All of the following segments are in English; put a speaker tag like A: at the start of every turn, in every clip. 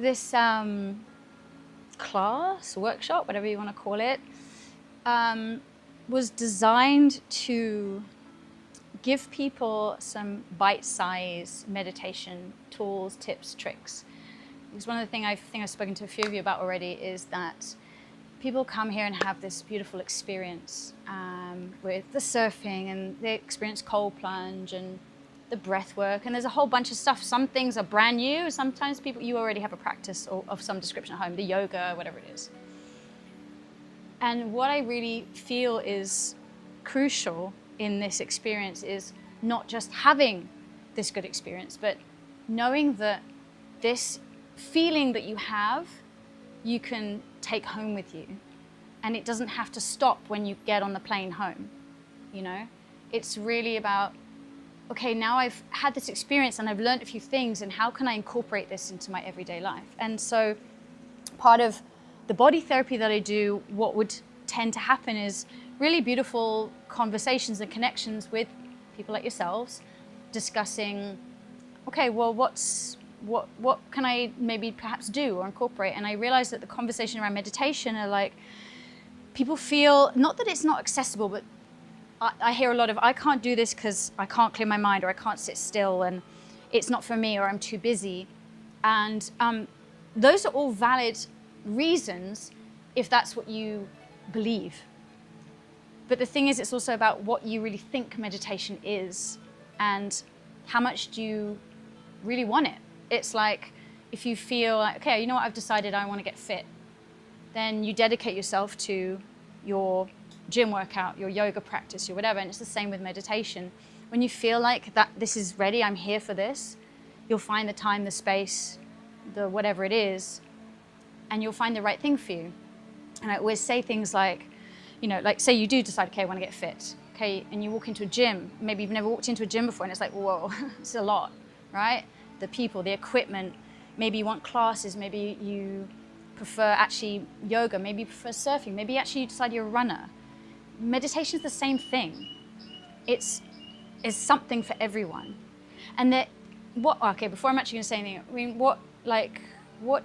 A: this class, workshop, whatever you want to call it, was designed to give people some bite-sized meditation tools, tips, tricks. Because one of the things I think I've spoken to a few of you about already is that people come here and have this beautiful experience with the surfing, and they experience cold plunge and the breath work, and there's a whole bunch of stuff. Some things are brand new. Sometimes you already have a practice of some description at home, the yoga, whatever it is. And what I really feel is crucial in this experience is not just having this good experience, but knowing that this feeling that you have, you can take home with you. And it doesn't have to stop when you get on the plane home, you know? It's really about, okay, now I've had this experience and I've learned a few things, and how can I incorporate this into my everyday life? And so part of the body therapy that I do, what would tend to happen is really beautiful conversations and connections with people like yourselves, discussing, okay, well, what can I maybe perhaps do or incorporate? And I realized that the conversation around meditation are like, people feel, not that it's not accessible, but I hear a lot of, I can't do this because I can't clear my mind, or I can't sit still, and it's not for me, or I'm too busy. And those are all valid reasons if that's what you believe. But the thing is, it's also about what you really think meditation is, and how much do you really want it. It's like, if you feel like, okay, you know what, I've decided I want to get fit, then you dedicate yourself to your gym workout, your yoga practice, your whatever. And it's the same with meditation. When you feel like that this is ready, I'm here for this, you'll find the time, the space, the whatever it is, and you'll find the right thing for you. And I always say things like, you know, like say you do decide, okay, I want to get fit, okay, and you walk into a gym, maybe you've never walked into a gym before, and it's like, whoa, it's a lot, right? The people, the equipment, maybe you want classes, maybe you prefer actually yoga, maybe you prefer surfing, maybe actually you decide you're a runner. Meditation is the same thing. It's something for everyone. And that, okay, before I'm actually going to say anything, I mean, what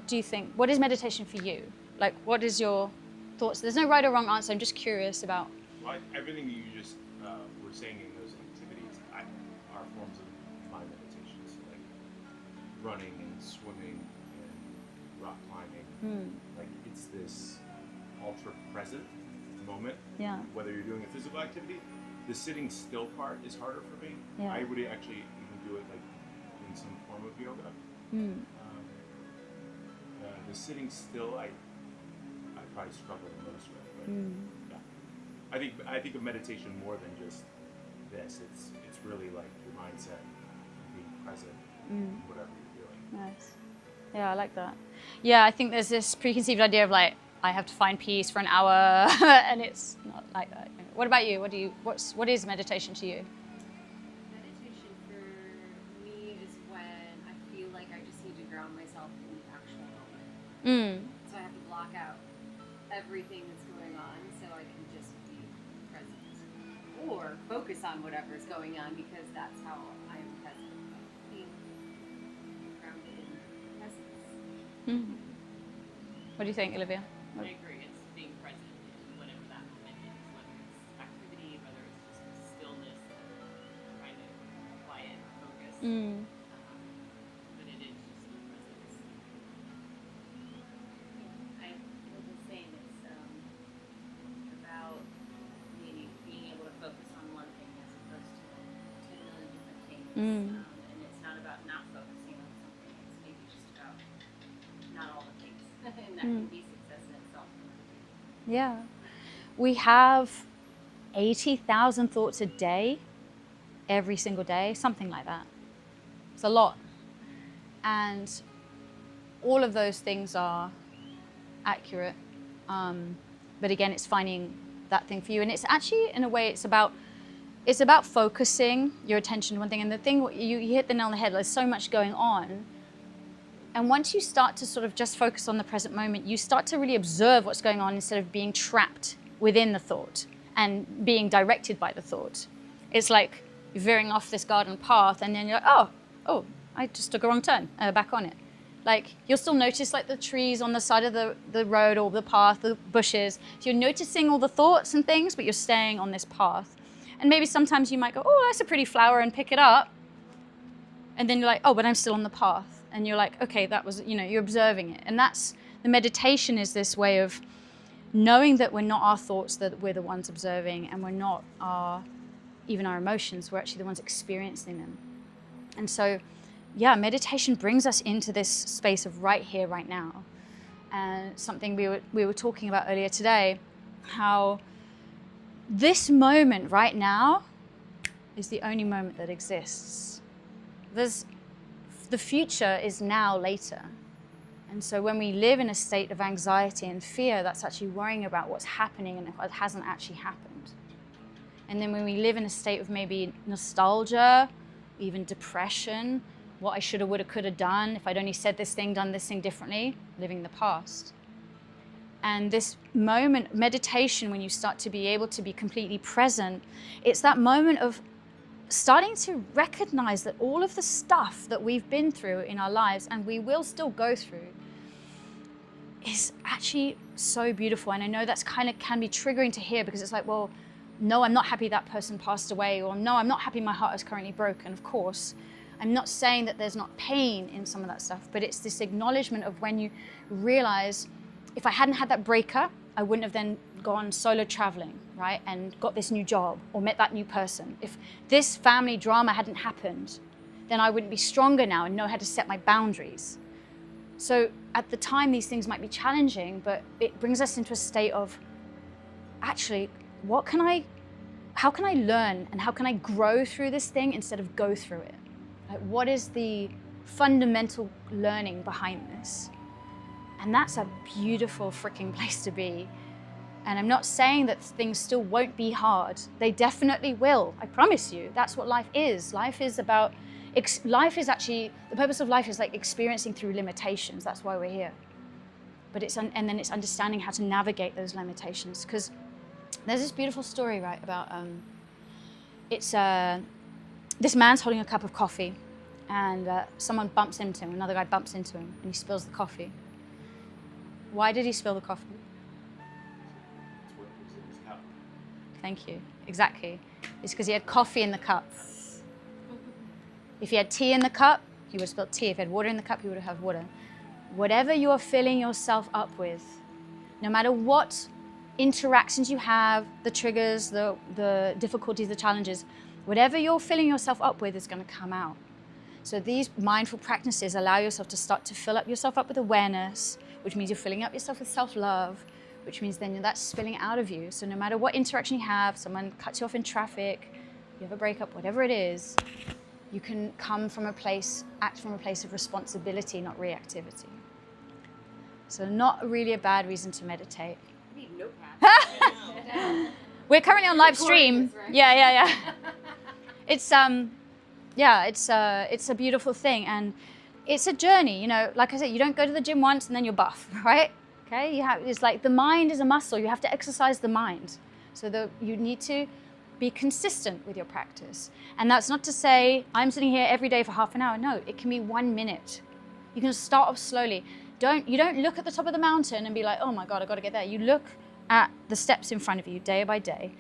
A: do you think, what is meditation for you? Like, what is your thoughts? There's no right or wrong answer, I'm just curious about.
B: Well, everything you just were saying in those activities are forms of mind meditation. So like running and swimming and rock climbing. Like, it's this ultra present moment.
A: Yeah.
B: Whether you're doing a physical activity, the sitting still part is harder for me.
A: Yeah.
B: I would actually even do it like in some form of yoga. The sitting still, I probably struggle the most with. But yeah. I think of meditation more than just this. It's really like your mindset, being present, whatever you're doing.
A: Nice. Yeah, I like that. Yeah, I think there's this preconceived idea of like, I have to find peace for an hour, and it's not like that. What about you? What is meditation to you?
C: Meditation for me is when I feel like I just need to ground myself in the actual moment. So I have to block out everything that's going on so I can just be present. Or focus on whatever's going on, because that's how I am present. Being grounded in presence.
A: What do you think, Olivia?
D: I agree. It's being present in whatever that moment is, whether it's activity, whether it's just stillness, trying to quiet, focus. But it is just the presence.
C: I feel the same. It's about being able to focus on one thing as opposed to 10 million different things. And it's not about not focusing on something. It's maybe just about not all the things. And that can be success in itself.
A: Yeah. We have 80,000 thoughts a day, every single day, something like that. It's a lot. And all of those things are accurate. But again, it's finding that thing for you. And it's actually, in a way, it's about focusing your attention on one thing. And the thing, you hit the nail on the head, there's so much going on. And once you start to sort of just focus on the present moment, you start to really observe what's going on instead of being trapped within the thought and being directed by the thought. It's like you're veering off this garden path, and then you're like, oh, I just took a wrong turn, back on it. Like you'll still notice like the trees on the side of the road or the path, the bushes. So you're noticing all the thoughts and things, but you're staying on this path. And maybe sometimes you might go, oh, that's a pretty flower, and pick it up. And then you're like, oh, but I'm still on the path. And you're like, okay, that was, you're observing it. And that's, the meditation is this way of knowing that we're not our thoughts, that we're the ones observing, and we're not even our emotions, we're actually the ones experiencing them. And so, yeah, meditation brings us into this space of right here, right now. And something we were talking about earlier today, how this moment right now is the only moment that exists. The future is now later. And so when we live in a state of anxiety and fear, that's actually worrying about what's happening and what hasn't actually happened. And then when we live in a state of maybe nostalgia, even depression, what I shoulda, woulda, coulda done, if I'd only said this thing, done this thing differently, living the past. And this moment, meditation, when you start to be able to be completely present, it's that moment of starting to recognize that all of the stuff that we've been through in our lives, and we will still go through, is actually so beautiful. And I know that's can be triggering to hear, because it's like, well, no, I'm not happy that person passed away, or no, I'm not happy my heart is currently broken. Of course, I'm not saying that there's not pain in some of that stuff, but it's this acknowledgement of when you realize, if I hadn't had that breakup, I wouldn't have then gone solo traveling, right? And got this new job or met that new person. If this family drama hadn't happened, then I wouldn't be stronger now and know how to set my boundaries. So at the time, these things might be challenging, but it brings us into a state of, actually, how can I learn and how can I grow through this thing instead of go through it? Like, what is the fundamental learning behind this? And that's a beautiful freaking place to be. And I'm not saying that things still won't be hard. They definitely will. I promise you. That's what life is. Life is actually, the purpose of life is like experiencing through limitations. That's why we're here. But and then it's understanding how to navigate those limitations. Because there's this beautiful story, right, about, this man's holding a cup of coffee, and someone bumps into him, another guy bumps into him, and he spills the coffee. Why did he spill the coffee?
B: It's what was in his cup.
A: Thank you. Exactly. It's because he had coffee in the cup. If he had tea in the cup, he would have spilled tea. If he had water in the cup, he would have had water. Whatever you are filling yourself up with, no matter what interactions you have, the triggers, the difficulties, the challenges, whatever you're filling yourself up with is going to come out. So these mindful practices allow yourself to start to fill up yourself up with awareness, which means you're filling up yourself with self-love, which means then that's spilling out of you. So no matter what interaction you have, someone cuts you off in traffic, you have a breakup, whatever it is, you can act from a place of responsibility, not reactivity. So not really a bad reason to meditate.
C: I need notepad.
A: We're currently on live stream.
C: This, right?
A: Yeah. It's a beautiful thing, and it's a journey. Like I said, you don't go to the gym once and then you're buff, right? Okay, it's like the mind is a muscle. You have to exercise the mind, so you need to be consistent with your practice. And that's not to say I'm sitting here every day for half an hour. No, it can be 1 minute. You can start off slowly. You don't look at the top of the mountain and be like, oh my God, I've got to get there. You look at the steps in front of you day by day.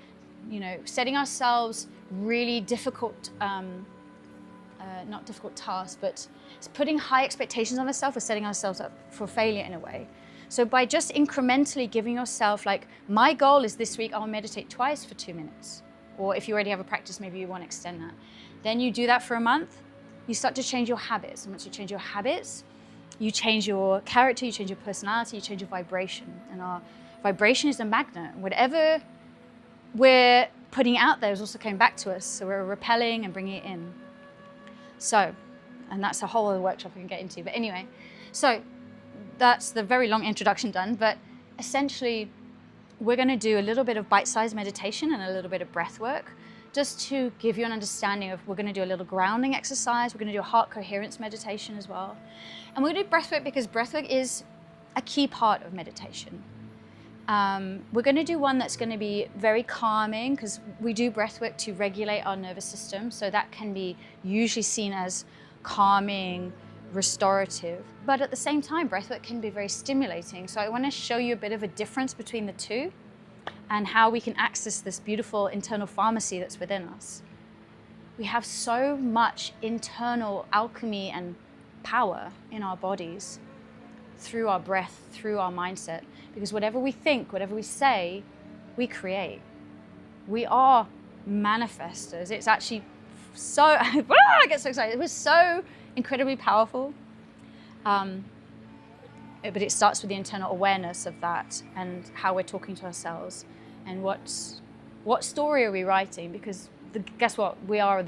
A: Setting ourselves really difficult, not difficult tasks, but it's putting high expectations on ourselves. We're setting ourselves up for failure in a way. So by just incrementally giving yourself, like, my goal is this week I'll meditate twice for 2 minutes. Or if you already have a practice, maybe you want to extend that. Then you do that for a month, you start to change your habits. And once you change your habits, you change your character, you change your personality, you change your vibration. And our vibration is a magnet. Whatever we're putting out there is also coming back to us. So we're repelling and bringing it in. So, and that's a whole other workshop we can get into. But anyway, so that's the very long introduction done. But essentially, we're going to do a little bit of bite-sized meditation and a little bit of breath work, just to give you an understanding of, we're going to do a little grounding exercise. We're going to do a heart coherence meditation as well. And we're going to do breath work because breath work is a key part of meditation. We're going to do one that's going to be very calming, because we do breath work to regulate our nervous system. So that can be usually seen as calming, restorative, but at the same time, breathwork can be very stimulating. So I want to show you a bit of a difference between the two and how we can access this beautiful internal pharmacy that's within us. We have so much internal alchemy and power in our bodies through our breath, through our mindset, because whatever we think, whatever we say, we create. We are manifestors. It's actually so, I get so excited. It was so incredibly powerful. But it starts with the internal awareness of that and how we're talking to ourselves and what story are we writing? Because guess what? We are our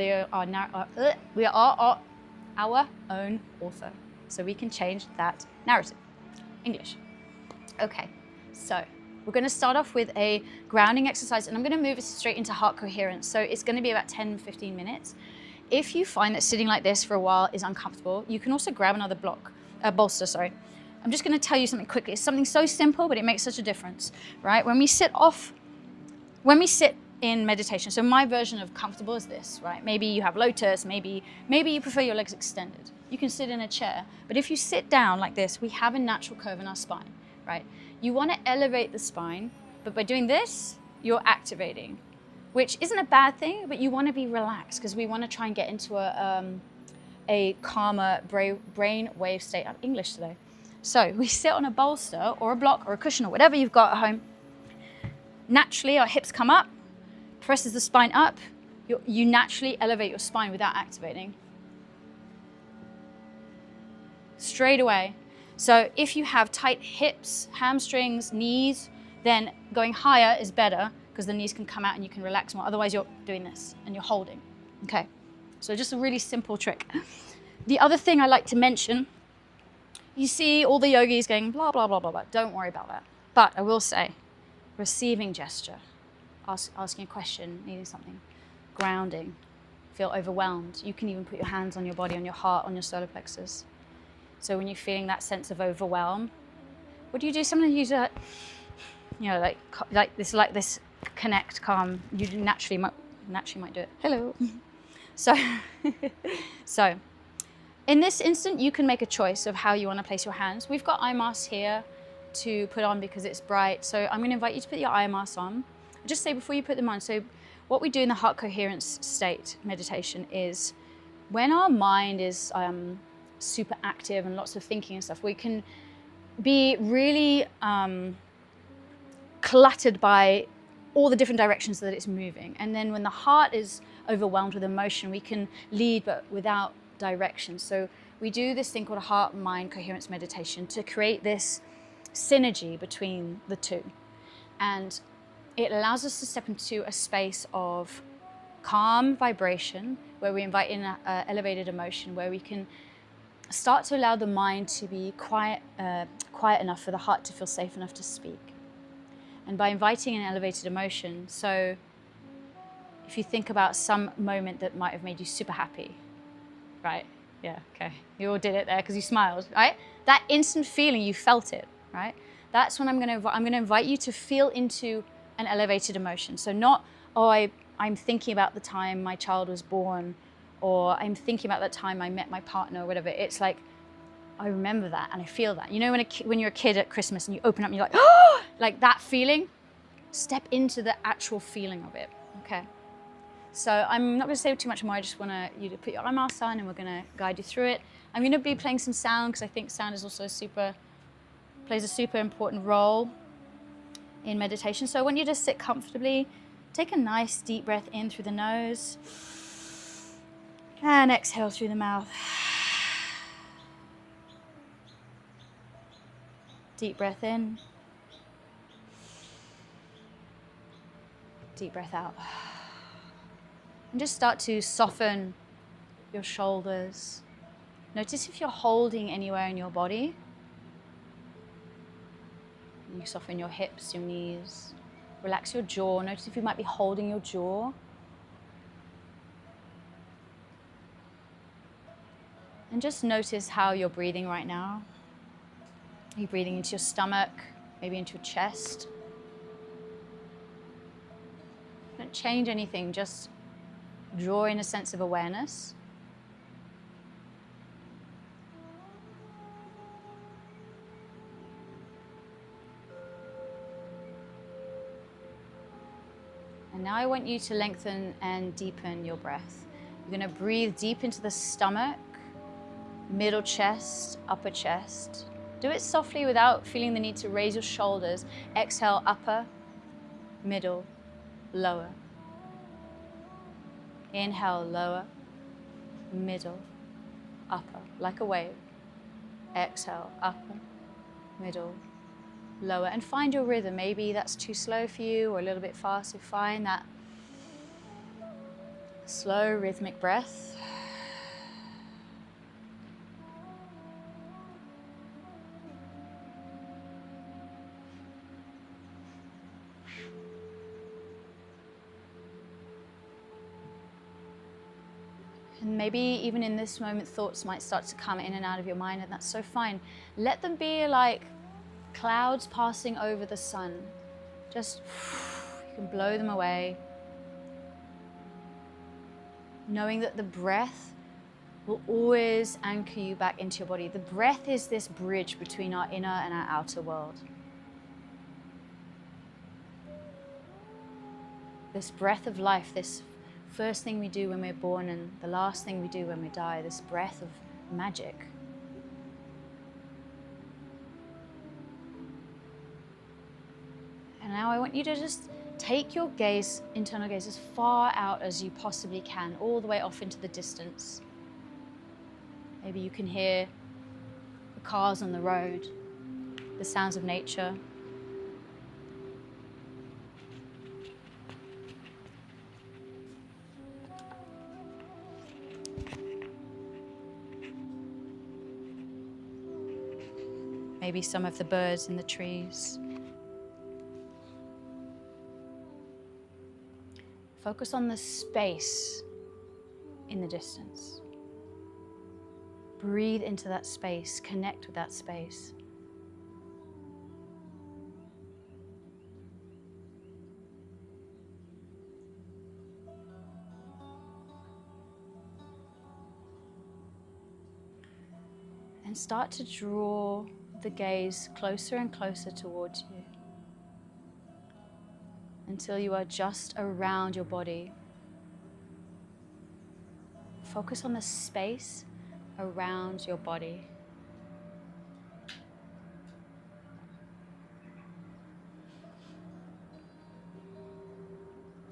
A: own author. So we can change that narrative. English. Okay, so we're going to start off with a grounding exercise, and I'm going to move it straight into heart coherence. So it's going to be about 10-15 minutes. If you find that sitting like this for a while is uncomfortable, you can also grab another bolster, sorry. I'm just going to tell you something quickly. It's something so simple, but it makes such a difference, right? When we sit in meditation, so my version of comfortable is this, right? Maybe you have lotus, maybe you prefer your legs extended. You can sit in a chair, but if you sit down like this, we have a natural curve in our spine, right? You want to elevate the spine, but by doing this, you're activating, which isn't a bad thing, but you want to be relaxed because we want to try and get into a calmer brain wave state. I'm English today. So we sit on a bolster or a block or a cushion or whatever you've got at home. Naturally, our hips come up, presses the spine up. You naturally elevate your spine without activating. Straight away. So if you have tight hips, hamstrings, knees, then going higher is better because the knees can come out and you can relax more. Otherwise, you're doing this and you're holding. Okay, so just a really simple trick. The other thing I like to mention, you see all the yogis going blah, blah, blah, blah, blah. Don't worry about that. But I will say, receiving gesture, asking a question, needing something, grounding, feel overwhelmed. You can even put your hands on your body, on your heart, on your solar plexus. So when you're feeling that sense of overwhelm, what do? Sometimes you do that, you know, like this connect, calm. You naturally might do it. Hello. So in this instant, you can make a choice of how you want to place your hands. We've got eye masks here to put on because it's bright. So I'm going to invite you to put your eye masks on. Just say before you put them on. So what we do in the heart coherence state meditation is when our mind is super active and lots of thinking and stuff, we can be really cluttered by all the different directions that it's moving. And then when the heart is overwhelmed with emotion, we can lead but without direction. So we do this thing called a heart-mind coherence meditation to create this synergy between the two. And it allows us to step into a space of calm vibration where we invite in elevated emotion, where we can start to allow the mind to be quiet enough for the heart to feel safe enough to speak. And by inviting an elevated emotion, so if you think about some moment that might have made you super happy, right? Yeah, okay. You all did it there because you smiled, right? That instant feeling, you felt it, right? That's when I'm going to invite you to feel into an elevated emotion. So not, I'm thinking about the time my child was born, or I'm thinking about that time I met my partner or whatever. It's like, I remember that and I feel that. You know when you're a kid at Christmas and you open up and you're like, oh, like that feeling? Step into the actual feeling of it, okay? So I'm not going to say too much more. I just want you to put your eye mask on and we're going to guide you through it. I'm going to be playing some sound because I think sound is also plays a super important role in meditation. So I want you to sit comfortably. Take a nice deep breath in through the nose and exhale through the mouth. Deep breath in. Deep breath out. And just start to soften your shoulders. Notice if you're holding anywhere in your body. You soften your hips, your knees. Relax your jaw. Notice if you might be holding your jaw. And just notice how you're breathing right now. Are you breathing into your stomach, maybe into your chest? Don't change anything, just draw in a sense of awareness. now I want you to lengthen and deepen your breath. You're going to breathe deep into the stomach, middle chest, upper chest. Do it softly without feeling the need to raise your shoulders. Exhale, upper, middle, lower. Inhale, lower, middle, upper, like a wave. Exhale, upper, middle, lower. And find your rhythm. Maybe that's too slow for you or a little bit fast. So find that slow, rhythmic breath. And maybe even in this moment, thoughts might start to come in and out of your mind, and that's so fine. Let them be like clouds passing over the sun. Just, you can blow them away. Knowing that the breath will always anchor you back into your body. The breath is this bridge between our inner and our outer world. This breath of life, this first thing we do when we're born and the last thing we do when we die, this breath of magic. And now I want you to just take your gaze, internal gaze, as far out as you possibly can, all the way off into the distance. Maybe you can hear the cars on the road, the sounds of nature. Maybe some of the birds in the trees. Focus on the space in the distance. Breathe into that space, connect with that space. And start to draw the gaze closer and closer towards you until you are just around your body. Focus on the space around your body.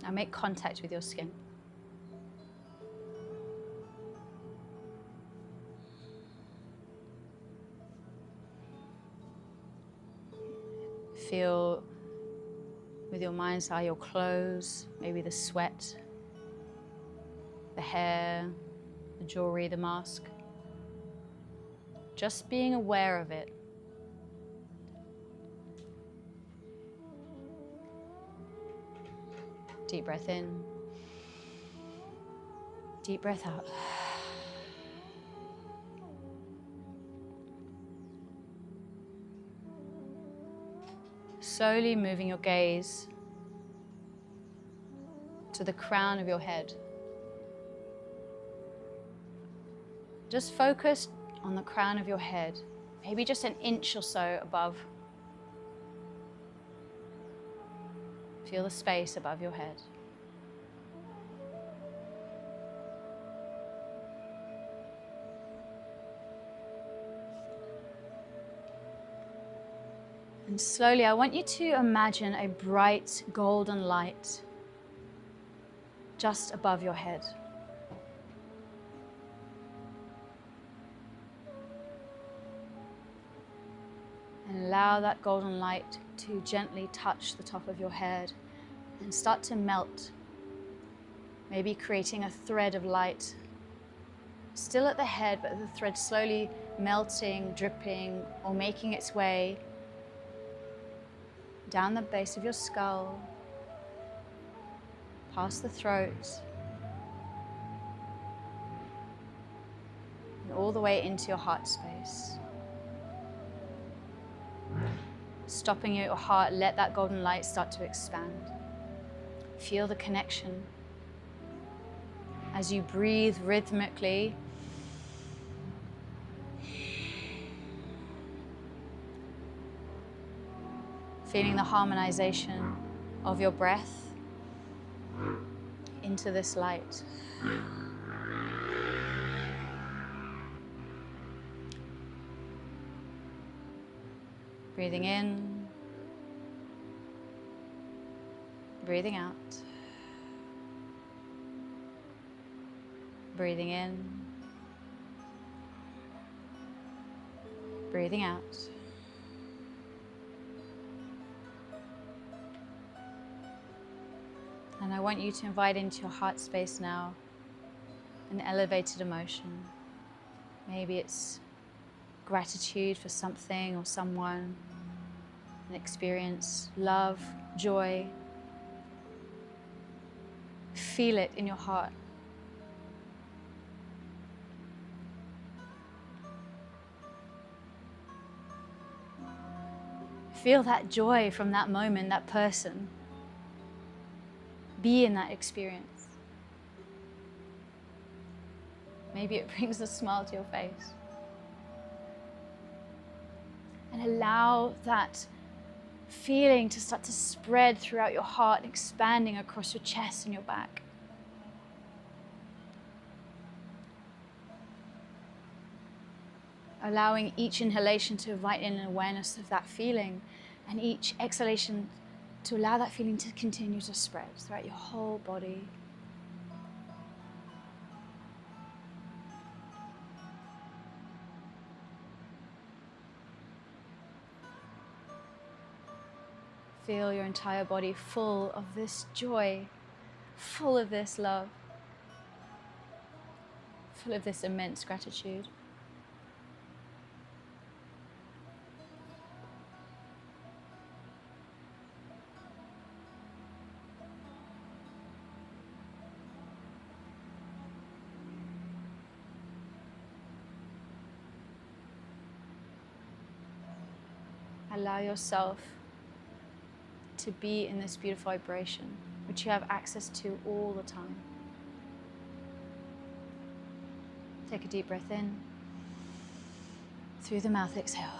A: Now make contact with your skin. Feel with your mind's eye your clothes, maybe the sweat, the hair, the jewelry, the mask. Just being aware of it. Deep breath in. Deep breath out. Slowly moving your gaze to the crown of your head. Just focus on the crown of your head, maybe just an inch or so above. Feel the space above your head. And slowly, I want you to imagine a bright golden light just above your head. And allow that golden light to gently touch the top of your head and start to melt, maybe creating a thread of light still at the head, but the thread slowly melting, dripping, or making its way down the base of your skull, past the throat, and all the way into your heart space. Stopping at your heart, let that golden light start to expand. Feel the connection. As you breathe rhythmically, feeling the harmonization of your breath into this light. Breathing in, breathing out. Breathing in, breathing out. And I want you to invite into your heart space now an elevated emotion. Maybe it's gratitude for something or someone, an experience, love, joy. Feel it in your heart. Feel that joy from that moment, that person. Be in that experience. Maybe it brings a smile to your face. And allow that feeling to start to spread throughout your heart, expanding across your chest and your back. Allowing each inhalation to invite in an awareness of that feeling, and each exhalation to allow that feeling to continue to spread throughout your whole body. Feel your entire body full of this joy, full of this love, full of this immense gratitude. Allow yourself to be in this beautiful vibration, which you have access to all the time. Take a deep breath in. Through the mouth, exhale.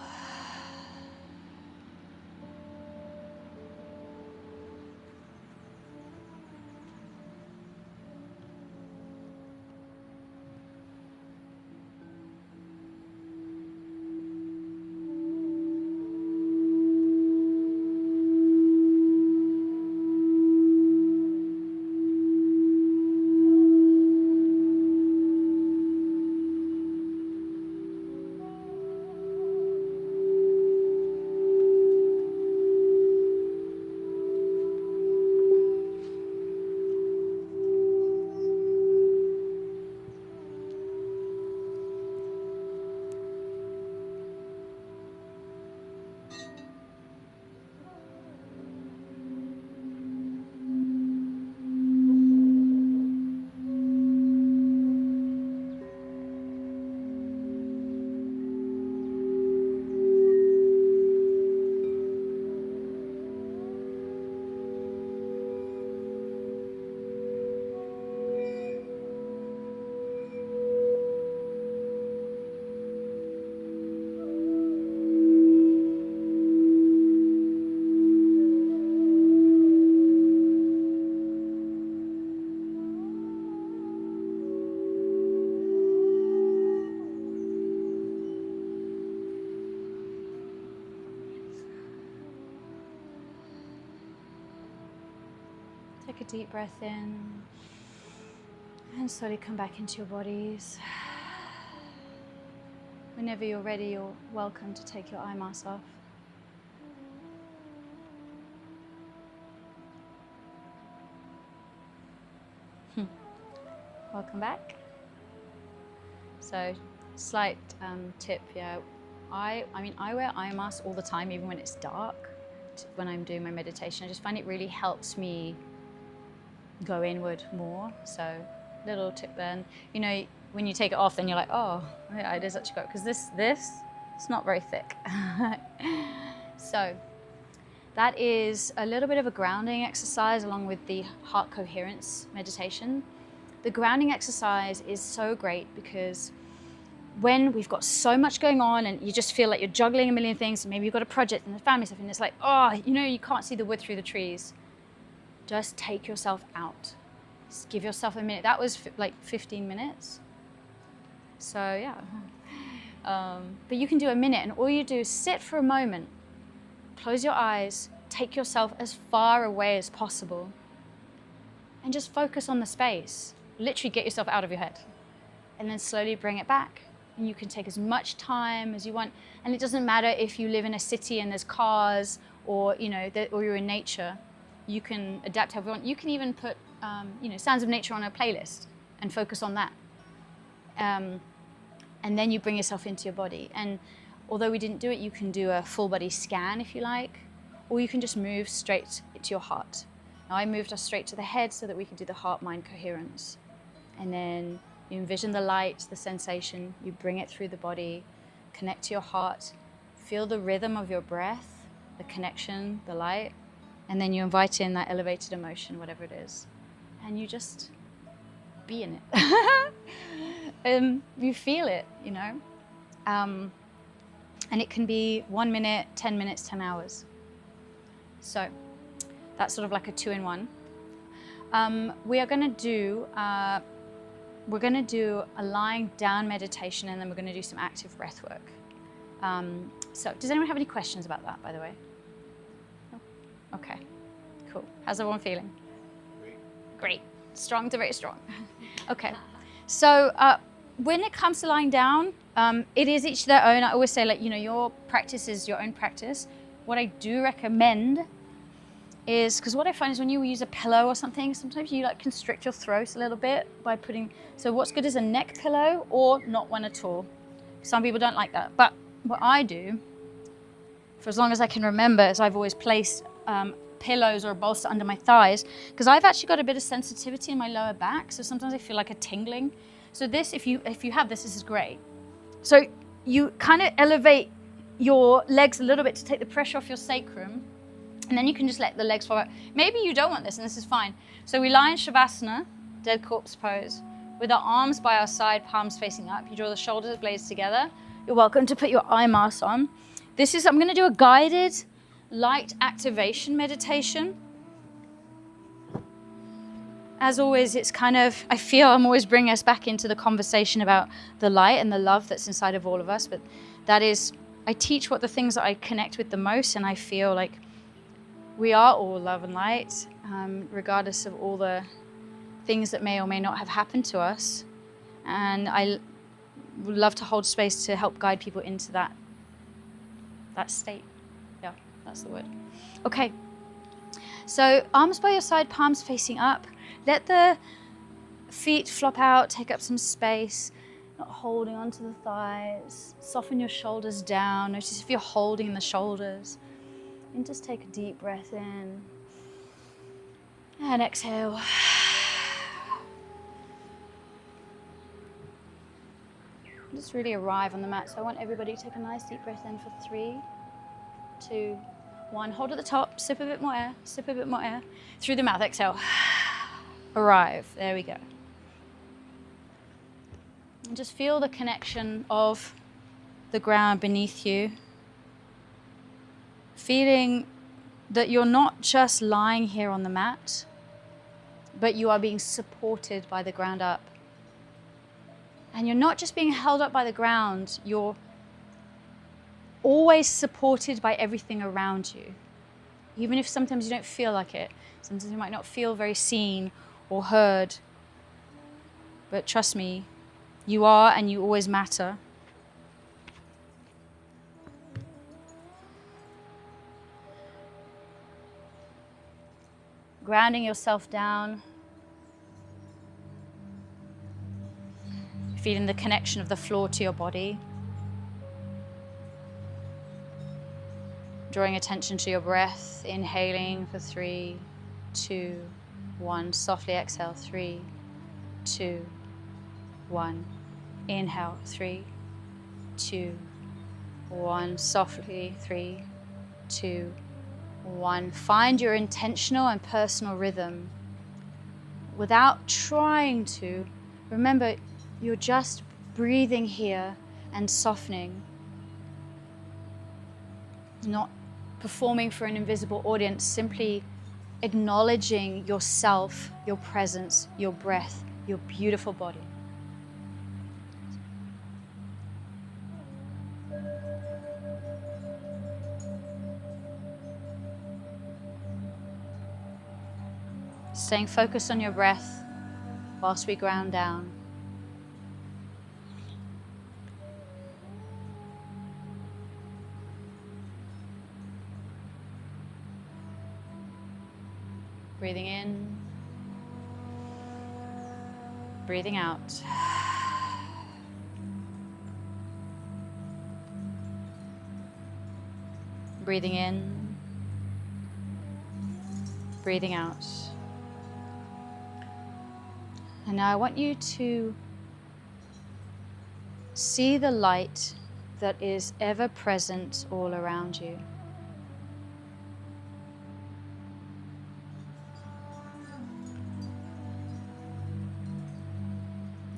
A: Take a deep breath in and slowly come back into your bodies. Whenever you're ready, you're welcome to take your eye mask off. Welcome back. So, slight tip, yeah. I wear eye masks all the time, even when it's dark, when I'm doing my meditation. I just find it really helps me go inward more. So, little tip then. You know, when you take it off, then you're like, oh, yeah, it is actually got, because this, it's not very thick. So, that is a little bit of a grounding exercise along with the heart coherence meditation. The grounding exercise is so great because when we've got so much going on and you just feel like you're juggling a million things, and maybe you've got a project and the family stuff, and it's like, oh, you know, you can't see the wood through the trees. Just take yourself out. Just give yourself a minute. That was like 15 minutes. So yeah. But you can do a minute, and all you do is sit for a moment, close your eyes, take yourself as far away as possible, and just focus on the space. Literally get yourself out of your head, and then slowly bring it back. And you can take as much time as you want. And it doesn't matter if you live in a city and there's cars, or or you're in nature. You can adapt however you want. You can even put sounds of nature on a playlist and focus on that. And then you bring yourself into your body. And although we didn't do it, you can do a full body scan if you like, or you can just move straight to your heart. Now I moved us straight to the head so that we could do the heart-mind coherence. And then you envision the light, the sensation, you bring it through the body, connect to your heart, feel the rhythm of your breath, the connection, the light, and then you invite in that elevated emotion, whatever it is, and you just be in it. You feel it, and it can be 1 minute, 10 minutes, 10 hours. So that's sort of like a 2-in-1. We're going to do a lying down meditation, and then we're going to do some active breath work. So does anyone have any questions about that, by the way? No? Okay, cool. How's everyone feeling? Great. Strong to very strong. Okay. So when it comes to lying down, it is each their own. I always say, your practice is your own practice. What I do recommend is, because what I find is when you use a pillow or something, sometimes you constrict your throat a little bit by putting, so what's good is a neck pillow or not one at all. Some people don't like that. But what I do, for as long as I can remember, is I've always placed pillows or a bolster under my thighs, because I've actually got a bit of sensitivity in my lower back, so sometimes I feel like a tingling. So this, if you have this is great. So you kind of elevate your legs a little bit to take the pressure off your sacrum, and then you can just let the legs fall out. Maybe you don't want this, and this is fine. So we lie in Shavasana, dead corpse pose, with our arms by our side, palms facing up. You draw the shoulder blades together. You're welcome to put your eye mask on. I'm going to do a guided light activation meditation. As always, it's I feel I'm always bringing us back into the conversation about the light and the love that's inside of all of us. But that is, I teach what the things that I connect with the most, and I feel like we are all love and light, regardless of all the things that may or may not have happened to us. And I would love to hold space to help guide people into that state. Yeah, that's the word. Okay. So arms by your side, palms facing up. Let the feet flop out, take up some space, not holding onto the thighs. Soften your shoulders down. Notice if you're holding the shoulders. And just take a deep breath in. And exhale. Just really arrive on the mat. So I want everybody to take a nice deep breath in for 3, 2, 1. Hold at the top. Sip a bit more air. Sip a bit more air. Through the mouth. Exhale. Arrive. There we go. And just feel the connection of the ground beneath you. Feeling that you're not just lying here on the mat, but you are being supported by the ground up. And you're not just being held up by the ground, you're always supported by everything around you. Even if sometimes you don't feel like it. Sometimes you might not feel very seen or heard. But trust me, you are, and you always matter. Grounding yourself down. Feeling the connection of the floor to your body. Drawing attention to your breath. Inhaling for 3, 2, 1. Softly exhale. 3, 2, 1. Inhale. 3, 2, 1. Softly. 3, 2, 1. Find your intentional and personal rhythm without trying to. Remember, you're just breathing here and softening, not performing for an invisible audience, simply acknowledging yourself, your presence, your breath, your beautiful body. Staying focused on your breath whilst we ground down. Breathing in, breathing out. Breathing in, breathing out. And now I want you to see the light that is ever present all around you.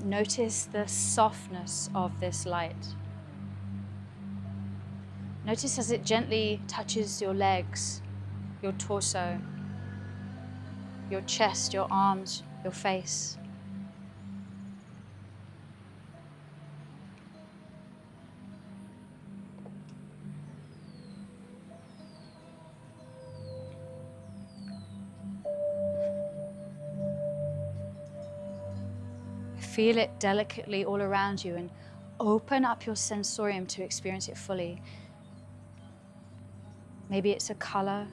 A: Notice the softness of this light. Notice as it gently touches your legs, your torso, your chest, your arms, your face. Feel it delicately all around you and open up your sensorium to experience it fully. Maybe it's a color.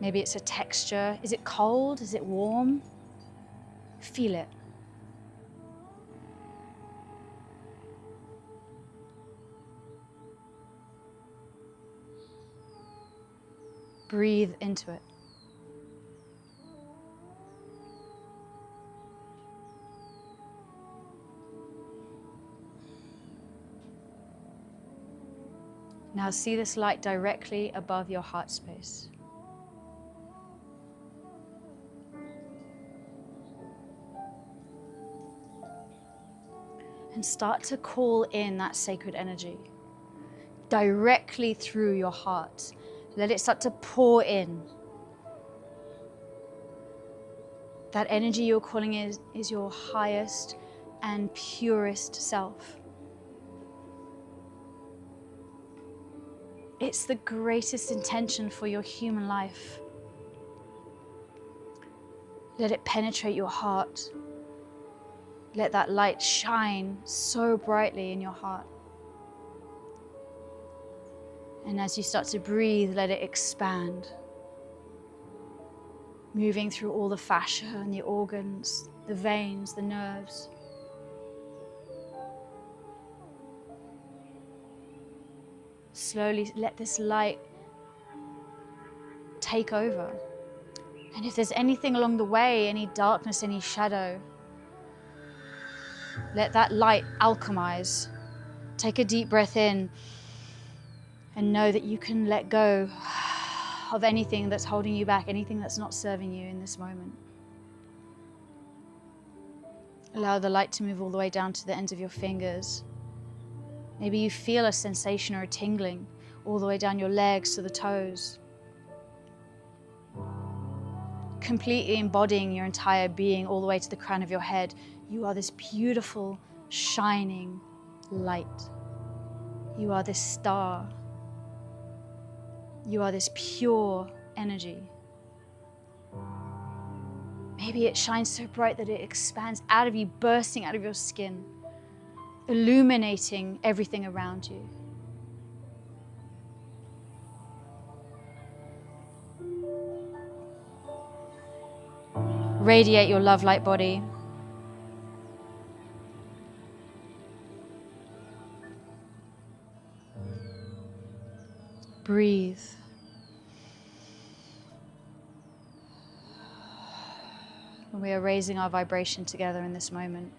A: Maybe it's a texture. Is it cold? Is it warm? Feel it. Breathe into it. Now see this light directly above your heart space. And start to call in that sacred energy directly through your heart. Let it start to pour in. That energy you're calling is your highest and purest self. It's the greatest intention for your human life. Let it penetrate your heart. Let that light shine so brightly in your heart. And as you start to breathe, let it expand. Moving through all the fascia and the organs, the veins, the nerves. Slowly let this light take over. And if there's anything along the way, any darkness, any shadow, let that light alchemize. Take a deep breath in and know that you can let go of anything that's holding you back, anything that's not serving you in this moment. Allow the light to move all the way down to the ends of your fingers. Maybe you feel a sensation or a tingling all the way down your legs to the toes. Completely embodying your entire being all the way to the crown of your head. You are this beautiful, shining light. You are this star. You are this pure energy. Maybe it shines so bright that it expands out of you, bursting out of your skin, illuminating everything around you. Radiate your love light body. Breathe. We are raising our vibration together in this moment.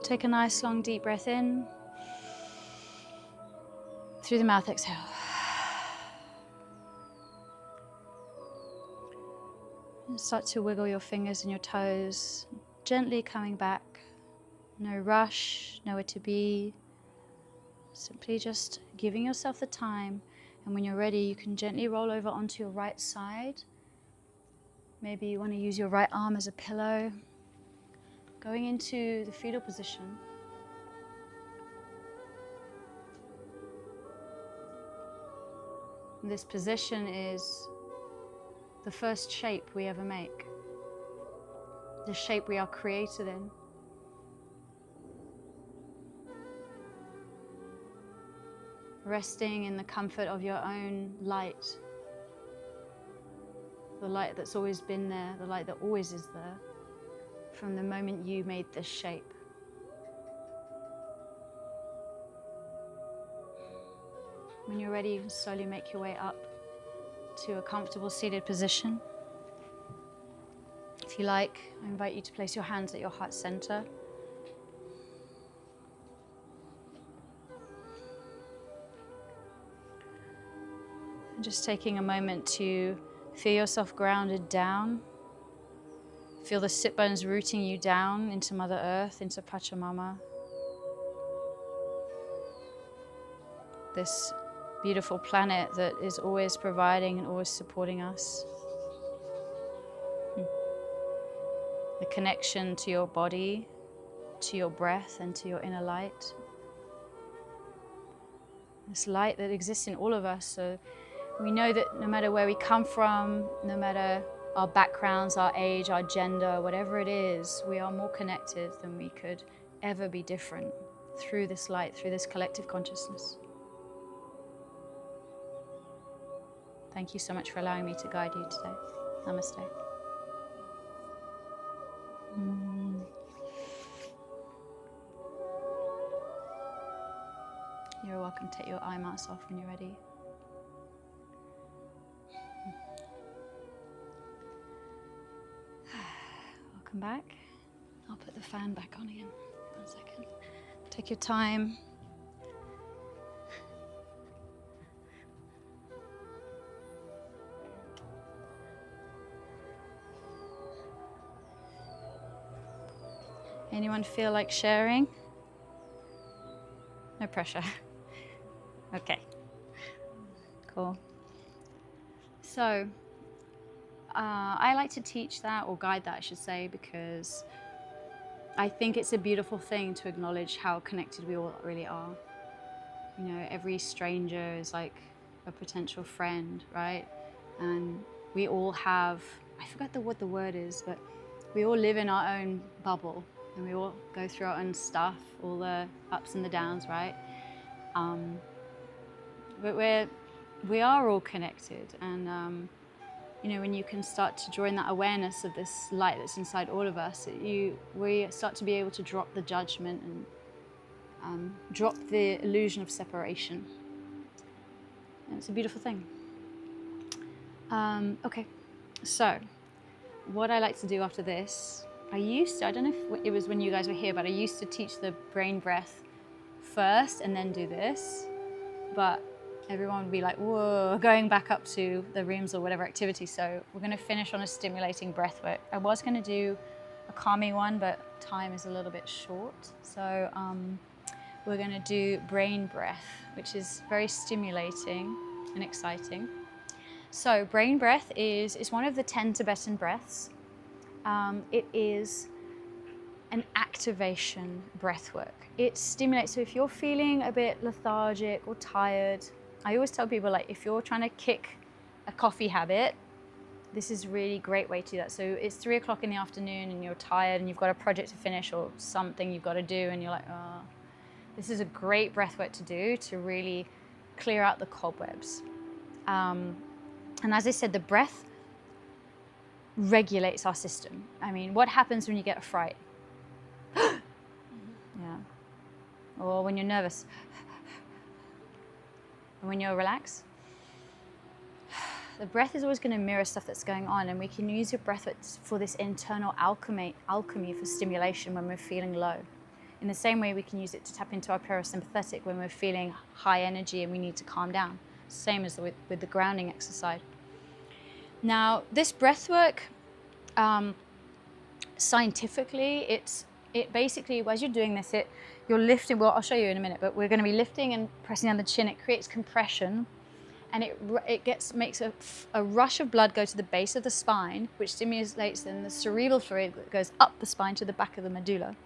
A: Take a nice long deep breath in. Through the mouth, exhale. And start to wiggle your fingers and your toes, gently coming back. No rush, nowhere to be. Simply just giving yourself the time. And when you're ready, you can gently roll over onto your right side. Maybe you want to use your right arm as a pillow. Going into the fetal position. This position is the first shape we ever make. The shape we are created in. Resting in the comfort of your own light. The light that's always been there, the light that always is there, from the moment you made this shape. When you're ready, you can slowly make your way up to a comfortable seated position. If you like, I invite you to place your hands at your heart center. And just taking a moment to feel yourself grounded down. Feel the sit bones rooting you down into Mother Earth, into Pachamama. This beautiful planet that is always providing and always supporting us. The connection to your body, to your breath, and to your inner light. This light that exists in all of us, so we know that no matter where we come from, no matter our backgrounds, our age, our gender, whatever it is, we are more connected than we could ever be different through this light, through this collective consciousness. Thank you so much for allowing me to guide you today. Namaste. You're welcome to take your eye masks off when you're ready. Welcome back. I'll put the fan back on again. 1 second. Take your time. Anyone feel like sharing? No pressure. Okay. Cool. So, I like to teach that, or guide that, I should say, because I think it's a beautiful thing to acknowledge how connected we all really are. You know, every stranger is like a potential friend, right? And we all have, I forgot what the word is, but we all live in our own bubble. And we all go through our own stuff, all the ups and the downs, right? But we are all connected, and you know, when you can start to draw in that awareness of this light that's inside all of us, we start to be able to drop the judgment and drop the illusion of separation. And it's a beautiful thing. Okay, so what I like to do after this, I don't know if it was when you guys were here, but I used to teach the brain breath first and then do this. But everyone would be like, whoa, going back up to the rooms or whatever activity. So we're going to finish on a stimulating breath work. I was going to do a calming one, but time is a little bit short. So we're going to do brain breath, which is very stimulating and exciting. So brain breath is one of the 10 Tibetan breaths. It is an activation breath work. It stimulates, so if you're feeling a bit lethargic or tired, I always tell people, like, if you're trying to kick a coffee habit, this is a really great way to do that. So it's 3 o'clock in the afternoon and you're tired and you've got a project to finish or something you've got to do and you're like, oh, this is a great breath work to do to really clear out the cobwebs. And as I said, the breath regulates our system. I mean, what happens when you get a fright? Yeah. Or when you're nervous. And when you're relaxed. The breath is always going to mirror stuff that's going on, and we can use your breath for this internal alchemy for stimulation when we're feeling low. In the same way, we can use it to tap into our parasympathetic when we're feeling high energy and we need to calm down. Same as with the grounding exercise. Now, this breath work, scientifically, it basically, as you're doing this, you're lifting, well, I'll show you in a minute, but we're going to be lifting and pressing down the chin. It creates compression, and it makes a rush of blood go to the base of the spine, which stimulates then the cerebral fluid that goes up the spine to the back of the medulla.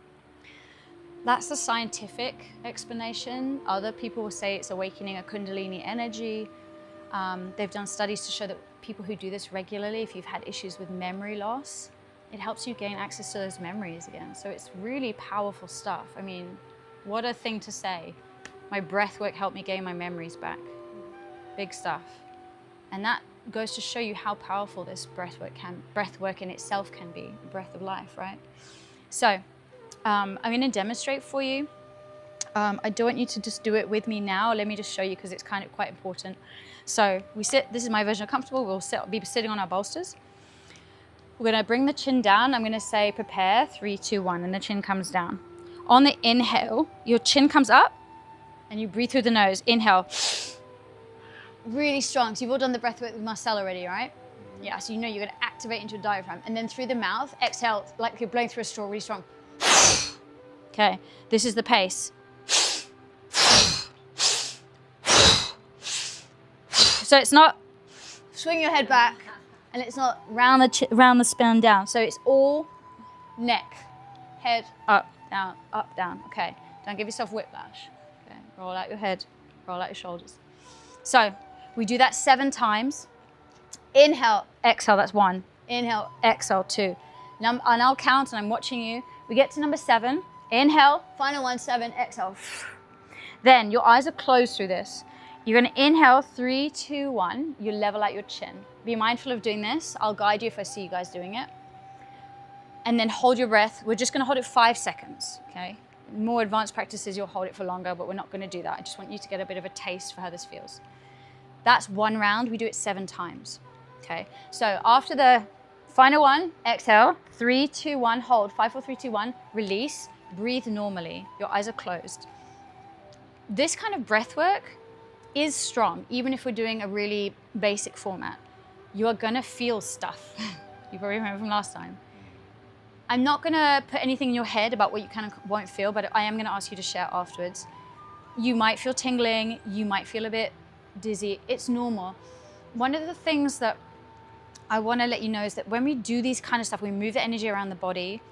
A: That's the scientific explanation. Other people will say it's awakening a kundalini energy. They've done studies to show that people who do this regularly, if you've had issues with memory loss, it helps you gain access to those memories again. So it's really powerful stuff. I mean, what a thing to say. My breath work helped me gain my memories back. Big stuff. And that goes to show you how powerful this breath work in itself can be, the breath of life, right? So I'm going to demonstrate for you. I don't want you to just do it with me now. Let me just show you because it's kind of quite important. So we sit, this is my version of comfortable. We'll be sitting on our bolsters. We're going to bring the chin down. I'm going to say prepare, 3, 2, 1, and the chin comes down. On the inhale, your chin comes up and you breathe through the nose. Inhale. Really strong. So you've all done the breath work with Marcel already, right? Yeah, so you know you're going to activate into your diaphragm. And then through the mouth, exhale like you're blowing through a straw, really strong. Okay, this is the pace. So it's not swing your head back, and it's not round the spine down. So it's all neck, head, up, down. Okay, don't give yourself whiplash. Okay, roll out your head, roll out your shoulders. So we do that 7 times. Inhale, exhale, that's 1. Inhale, exhale, 2. And I'll count, and I'm watching you. We get to number 7. Inhale, final 1, 7, exhale. Then your eyes are closed through this. You're going to inhale, 3, 2, 1. You level out your chin. Be mindful of doing this. I'll guide you if I see you guys doing it. And then hold your breath. We're just going to hold it 5 seconds, okay? More advanced practices, you'll hold it for longer, but we're not going to do that. I just want you to get a bit of a taste for how this feels. That's 1 round. We do it 7 times, okay? So after the final 1, exhale, 3, 2, 1, hold, 5, 4, 3, 2, 1, release, breathe normally. Your eyes are closed. This kind of breath work is strong, even if we're doing a really basic format. You are gonna feel stuff. You probably remember from last time. I'm not gonna put anything in your head about what you can and won't feel, but I am gonna ask you to share afterwards. You might feel tingling, you might feel a bit dizzy. It's normal. One of the things that I wanna let you know is that when we do these kind of stuff, we move the energy around the body,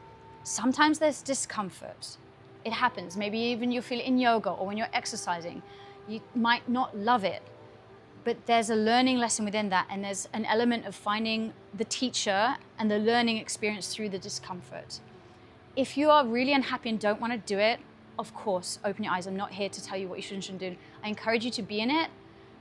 A: sometimes there's discomfort. It happens. Maybe even you feel it in yoga or when you're exercising. You might not love it, but there's a learning lesson within that, and there's an element of finding the teacher and the learning experience through the discomfort. If you are really unhappy and don't want to do it, of course, open your eyes. I'm not here to tell you what you should and shouldn't do. I encourage you to be in it,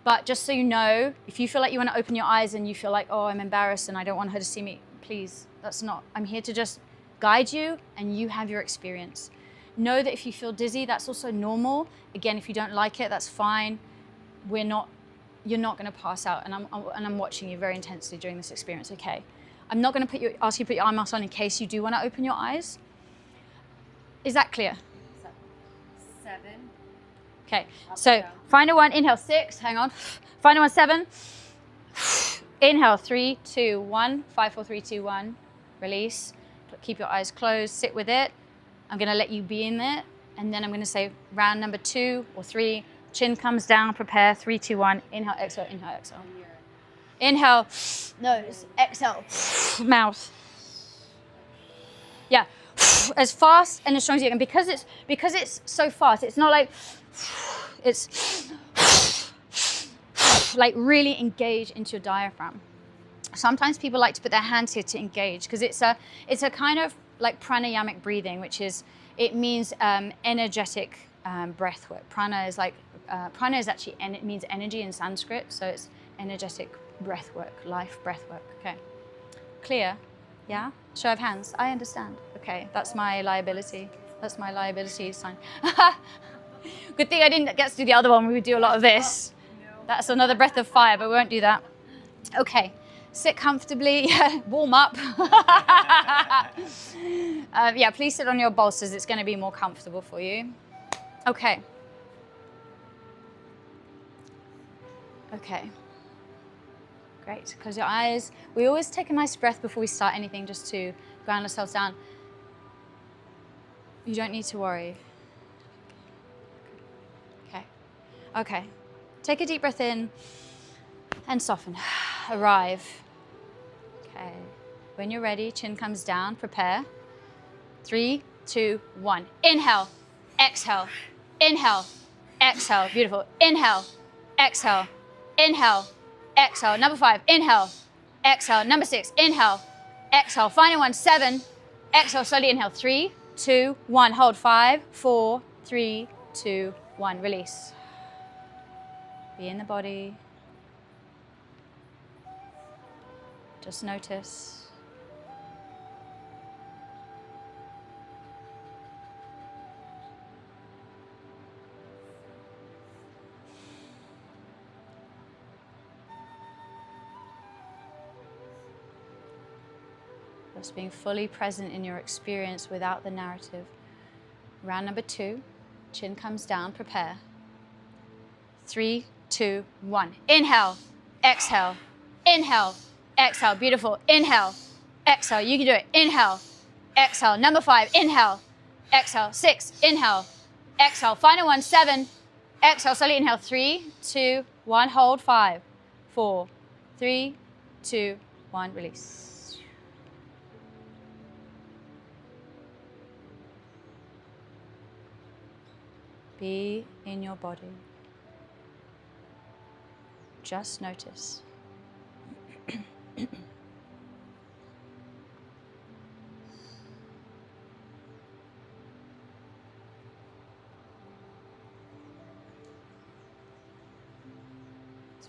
A: but just so you know, if you feel like you want to open your eyes and you feel like, oh, I'm embarrassed and I don't want her to see me, please, that's not. I'm here to just guide you and you have your experience. Know that if you feel dizzy, that's also normal. Again, if you don't like it, that's fine. You're not going to pass out, and I'm watching you very intensely during this experience. Okay, I'm not going to ask you to put your eye mask on in case you do want to open your eyes. Is that clear?
C: 7.
A: Okay, so final 1, inhale, 6. Hang on. Final 1, 7. Inhale, 3, 2, 1. 5, 4, 3, 2, 1. Release. Keep your eyes closed. Sit with it. I'm going to let you be in there, and then I'm going to say round number 2 or 3. Chin comes down, prepare, 3, 2, 1. Inhale, exhale, inhale, exhale. Inhale, nose, exhale, mouth. Yeah, as fast and as strong as you can. Because it's so fast, it's not like, it's like really engage into your diaphragm. Sometimes people like to put their hands here to engage because it's a kind of like pranayamic breathing, which is, it means energetic breath work. Prana is actually, and it means energy in Sanskrit, so it's energetic breath work, life breath work. Okay, clear? Yeah? Show of hands. I understand. Okay, that's my liability. That's my liability sign. Good thing I didn't get to do the other one. We would do a lot of this. That's another breath of fire, but we won't do that. Okay, sit comfortably, warm up. Yeah, please sit on your bolsters. It's going to be more comfortable for you. Okay. Okay. Great. Close your eyes. We always take a nice breath before we start anything just to ground ourselves down. You don't need to worry. Okay. Okay. Take a deep breath in and soften. Arrive. Okay. When you're ready, chin comes down. Prepare. 3, 2, 1. Inhale. Exhale. Inhale. Exhale. Beautiful. Inhale. Exhale. Inhale. Exhale. Number 5. Inhale. Exhale. Number 6. Inhale. Exhale. Final one. 7. Exhale. Slowly inhale. 3, 2, 1. Hold. 5, 4, 3, 2, 1. Release. Be in the body. Just notice. Just being fully present in your experience without the narrative. Round number 2, chin comes down, prepare. 3, 2, 1. Inhale, exhale, inhale, exhale. Beautiful. Inhale, exhale. You can do it. Inhale, exhale. Number 5, inhale, exhale. 6, inhale, exhale. Final one, 7, exhale. Slowly inhale. 3, 2, 1. Hold. 5, 4, 3, 2, 1. Release. Be in your body. Just notice. It's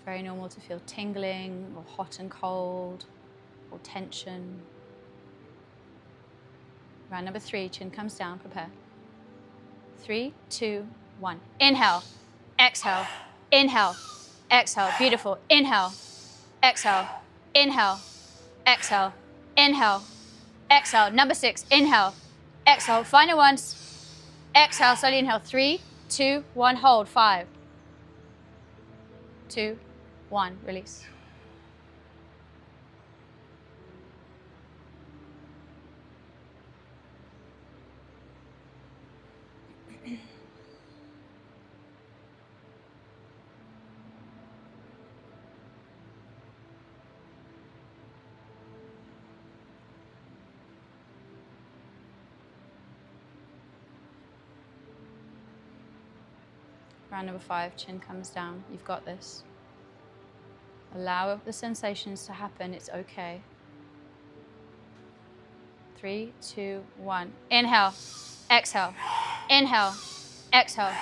A: very normal to feel tingling or hot and cold or tension. Round number 3, chin comes down, prepare. 3, 2, 1. Inhale, exhale, inhale, exhale. Beautiful. Inhale, exhale, inhale, exhale, inhale, exhale. Number 6, inhale, exhale. Final ones. Exhale, slowly inhale. 3, 2, 1. Hold. 5, 2, 1. Release. Round number 5, chin comes down. You've got this. Allow the sensations to happen. It's okay. 3, 2, 1. Inhale, exhale, inhale, exhale,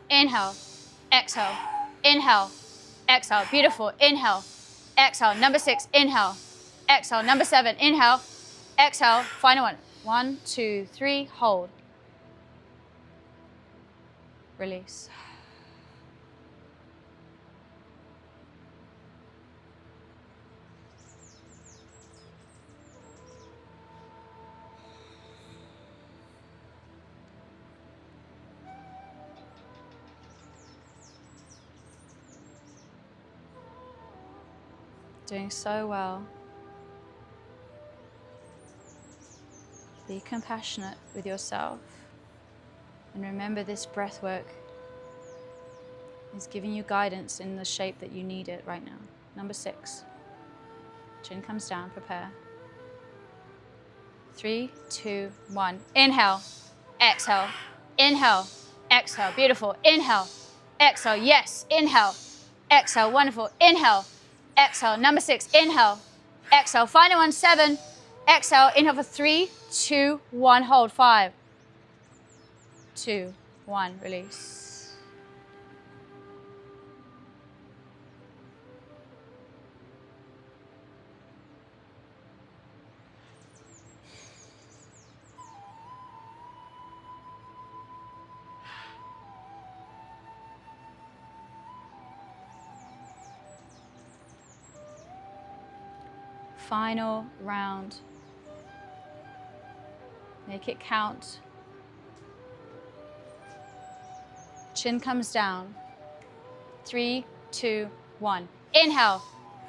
A: inhale, exhale, inhale, exhale. Beautiful. Inhale, exhale. Number 6, inhale, exhale. Number 7, inhale, exhale. Final one. 1, 2, 3. Hold. Release. Doing so well. Be compassionate with yourself. And remember, this breath work is giving you guidance in the shape that you need it right now. Number 6. Chin comes down, prepare. 3, 2, 1. Inhale, exhale, inhale, exhale. Beautiful. Inhale, exhale. Yes. Inhale, exhale. Wonderful. Inhale, exhale. Number 6. Inhale, exhale. Final one. 7. Exhale. Inhale for 3, 2, 1. Hold. 5, 2, 1. Release. Final round. Make it count. Chin comes down. 3, 2, 1. Inhale,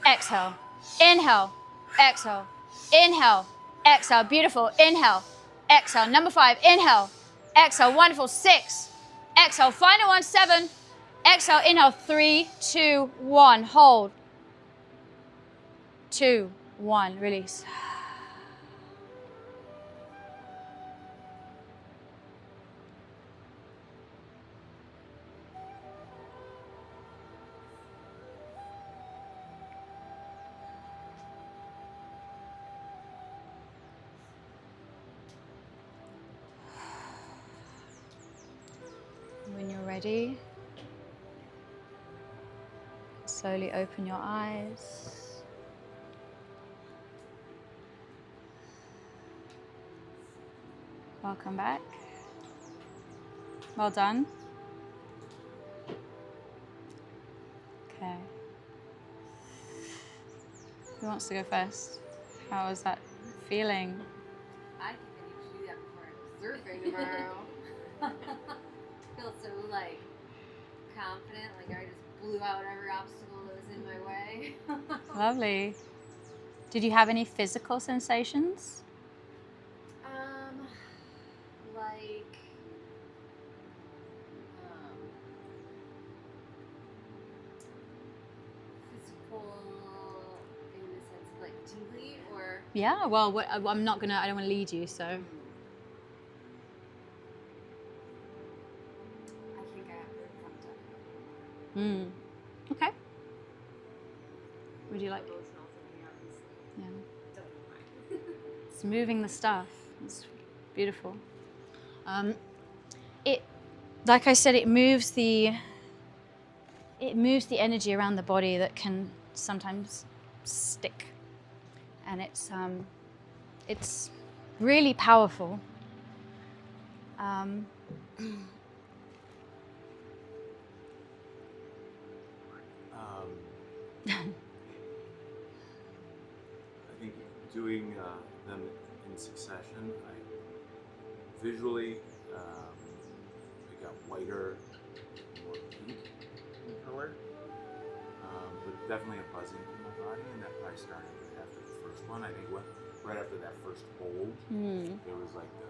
A: exhale, inhale, exhale, inhale, exhale. Beautiful. Inhale, exhale. Number 5, inhale, exhale. Wonderful. 6, exhale. Final one, 7, exhale, inhale. 3, 2, 1. Hold. 2, 1. Release. When you're ready, slowly open your eyes. Welcome back. Well done. Okay. Who wants to go first? How was that feeling?
C: I think I need to do that before I go surfing tomorrow. I feel so like confident, like I just blew out whatever obstacle that was in my way.
A: Lovely. Did you have any physical sensations?
C: Like physical in the sense of like tingly or
A: Yeah, well, I don't want to lead you, so.
C: I think I have to come to
A: Okay. Would you like?
C: emotional thing, obviously.
A: Yeah.
C: Don't know why.
A: It's moving the stuff. It's beautiful. It, like I said, it moves the energy around the body that can sometimes stick, and it's really powerful.
B: I think doing them in succession, I visually it got whiter, more pink in color, but definitely a buzzing in my body, and that probably started right after the first one. I think right after that first hold, there was like a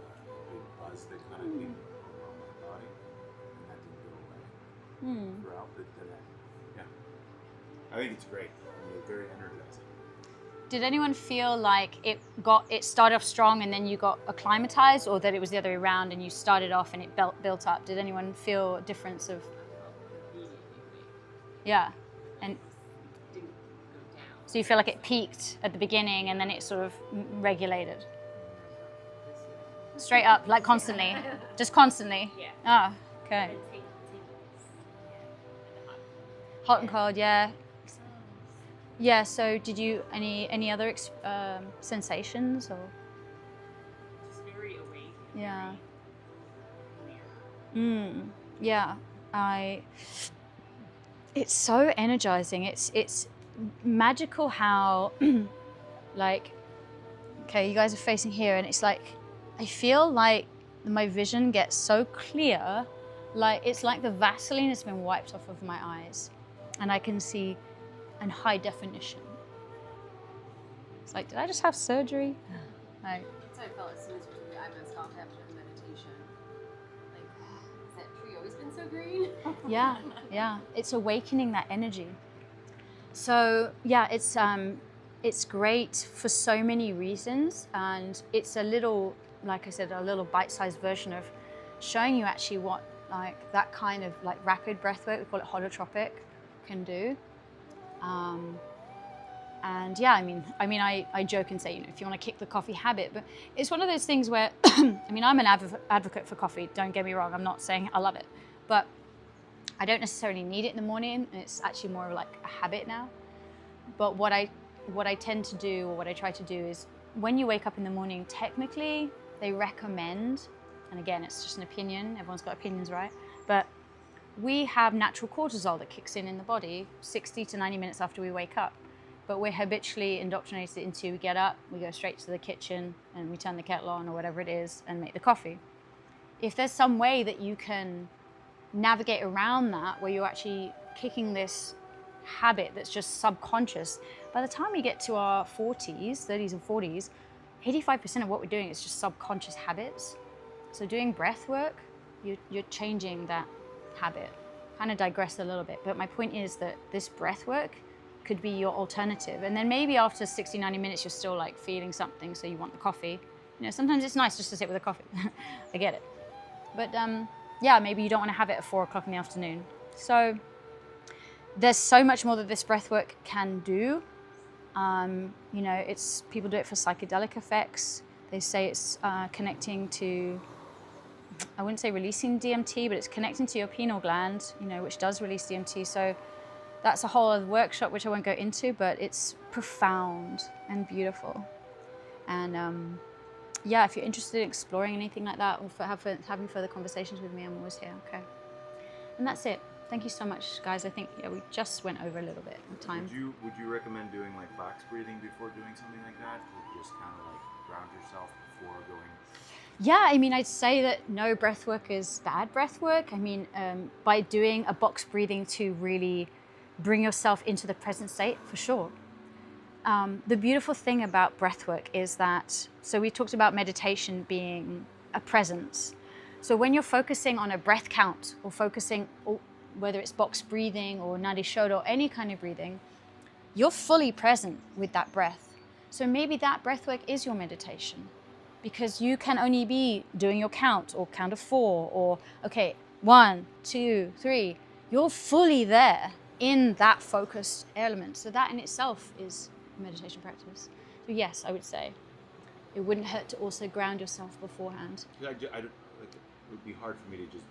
B: big buzz that kind of came around my body, and that didn't go away throughout. But then I think it's great. I mean, it's very energizing.
A: Did anyone feel like it started off strong and then you got acclimatized, or that it was the other way around and you started off and it built up? Did anyone feel a difference of? Yeah, and
D: Didn't go down.
A: so you feel like it peaked at the beginning and then it sort of regulated straight up, like constantly, just constantly.
D: Yeah.
A: Ah, okay.
D: And tingles. Yeah. And the hot.
A: Hot and cold, yeah. Yeah. So, did you any other sensations or?
D: Just very awake. And
A: Yeah.
D: very clear.
A: Yeah. It's so energizing. It's magical how, like, okay, you guys are facing here, and it's like, I feel like my vision gets so clear, like it's like the Vaseline has been wiped off of my eyes, and I can see in high definition. It's like, did I just have surgery? Like,
C: That's how I felt as soon as we took the eye mask off after the meditation. Like, has that tree always been so green?
A: yeah, it's awakening that energy. So yeah, it's great for so many reasons, and it's a little, like I said, a little bite-sized version of showing you actually what like that kind of like rapid breath work, we call it holotropic, can do. And yeah, I mean, I joke and say, you know, if you want to kick the coffee habit, but it's one of those things where, I mean, I'm an advocate for coffee, don't get me wrong, I'm not saying I love it, but I don't necessarily need it in the morning, and it's actually more of like a habit now. But what I tend to do, or what I try to do, is when you wake up in the morning, technically they recommend, and again, it's just an opinion, everyone's got opinions, right? But we have natural cortisol that kicks in the body 60 to 90 minutes after we wake up. but we're habitually indoctrinated into we get up, we go straight to the kitchen, and we turn the kettle on or whatever it is and make the coffee. If there's some way that you can navigate around that, where you're actually kicking this habit that's just subconscious, by the time we get to our 40s, 30s and 40s, 85% of what we're doing is just subconscious habits. So doing breath work, you're changing that habit. Kind of digress a little bit, but my point is that this breath work could be your alternative. And then maybe after 60, 90 minutes, you're still like feeling something, so you want the coffee. You know, sometimes it's nice just to sit with a coffee. I get it. But yeah, maybe you don't want to have it at 4 o'clock in the afternoon. So there's so much more that this breath work can do. You know, people do it for psychedelic effects. They say it's connecting to, I wouldn't say releasing DMT, but it's connecting to your pineal gland, you know, which does release DMT. So that's a whole other workshop, which I won't go into, but it's profound and beautiful. And yeah, if you're interested in exploring anything like that or having further conversations with me, I'm always here, okay? And that's it. Thank you so much, guys. I think we just went over a little bit of time.
B: Would you recommend doing like box breathing before doing something like that, to just kind of like ground yourself before going?
A: Yeah, I mean, I'd say that no breath work is bad breath work. I mean, by doing a box breathing to really bring yourself into the present state, for sure. The beautiful thing about breath work is that, so we talked about meditation being a presence. So when you're focusing on a breath count or focusing, whether it's box breathing or nadi shodha or any kind of breathing, you're fully present with that breath. So maybe that breath work is your meditation, because you can only be doing your count or count of 4 or, okay, 1, 2, 3. You're fully there in that focused element. So that in itself is a meditation practice. So yes, I would say it wouldn't hurt to also ground yourself beforehand.
B: It would be hard for me to just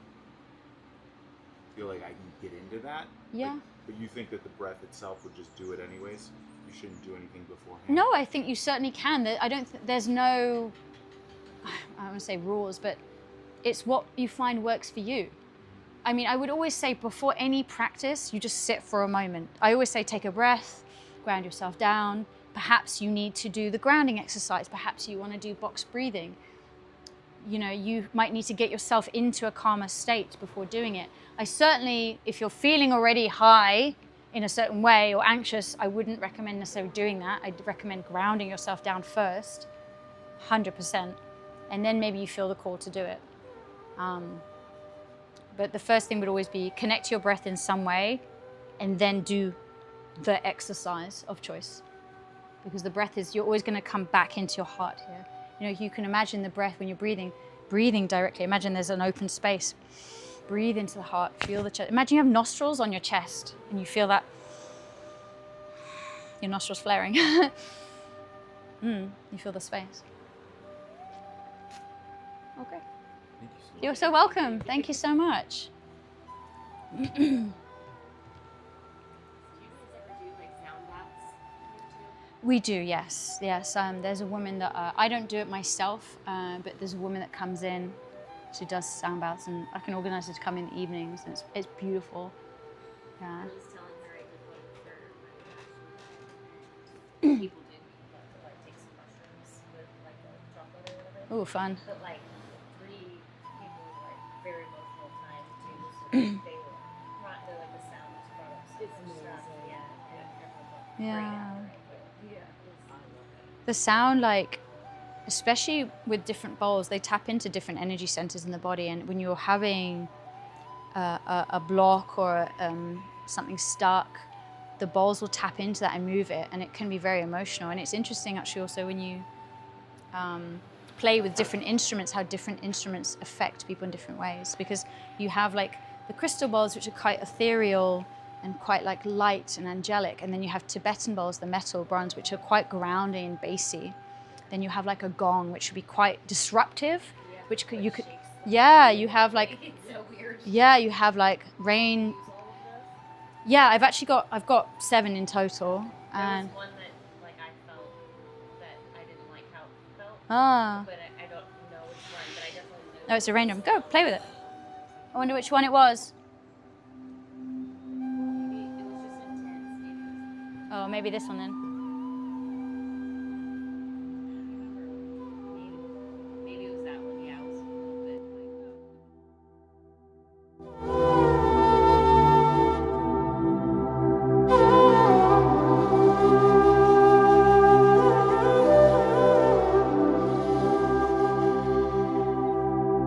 B: feel like I can get into that.
A: Yeah.
B: But you think that the breath itself would just do it anyways? You shouldn't do anything beforehand?
A: No, I think you certainly can. I don't there's no, I won't say rules, but it's what you find works for you. I mean, I would always say before any practice, you just sit for a moment. I always say take a breath, ground yourself down. Perhaps you need to do the grounding exercise. Perhaps you want to do box breathing. You know, you might need to get yourself into a calmer state before doing it. I certainly, if you're feeling already high in a certain way or anxious, I wouldn't recommend necessarily doing that. I'd recommend grounding yourself down first, 100%. And then maybe you feel the call to do it. But the first thing would always be connect to your breath in some way and then do the exercise of choice. Because the breath is, you're always going to come back into your heart here. You know, you can imagine the breath when you're breathing directly. Imagine there's an open space. Breathe into the heart, feel the chest. Imagine you have nostrils on your chest and you feel that, your nostrils flaring. You feel the space. Okay.
B: Thank you so much.
A: You're so welcome. Thank you so much.
C: Do you guys ever do like sound baths here too?
A: We do, yes. There's a woman that, I don't do it myself, but there's a woman that comes in. She does sound baths, and I can organize her to come in the evenings, and it's beautiful. Yeah.
C: I was telling her I did one for my people do like take some mushrooms with like a chocolate or whatever.
A: Oh, fun.
C: But like 3 people like very emotional time too. So they were not like the sound was brought up. So it's amazing. Yeah. And
A: Yeah.
C: yeah.
A: The sound, like, especially with different bowls, they tap into different energy centers in the body. And when you're having a block or something stuck, the bowls will tap into that and move it. And it can be very emotional. And it's interesting, actually, also when you play with different instruments, how different instruments affect people in different ways. Because you have, like, the crystal bowls, which are quite ethereal and quite, like, light and angelic. And then you have Tibetan bowls, the metal bronze, which are quite grounding and bassy. Then you have like a gong, which would be quite disruptive, which you could, yeah, you have like,
C: It's so weird.
A: yeah, you have like rain. Yeah, I've got 7 in total.
C: There
A: And
C: was one that like I felt that I didn't like how it felt,
A: but
C: I don't know which one, but I definitely knew.
A: no, it's a rain drum. Go play with it. I wonder which one it was.
C: Maybe it was just intense. Maybe it was
A: Oh, maybe this one then.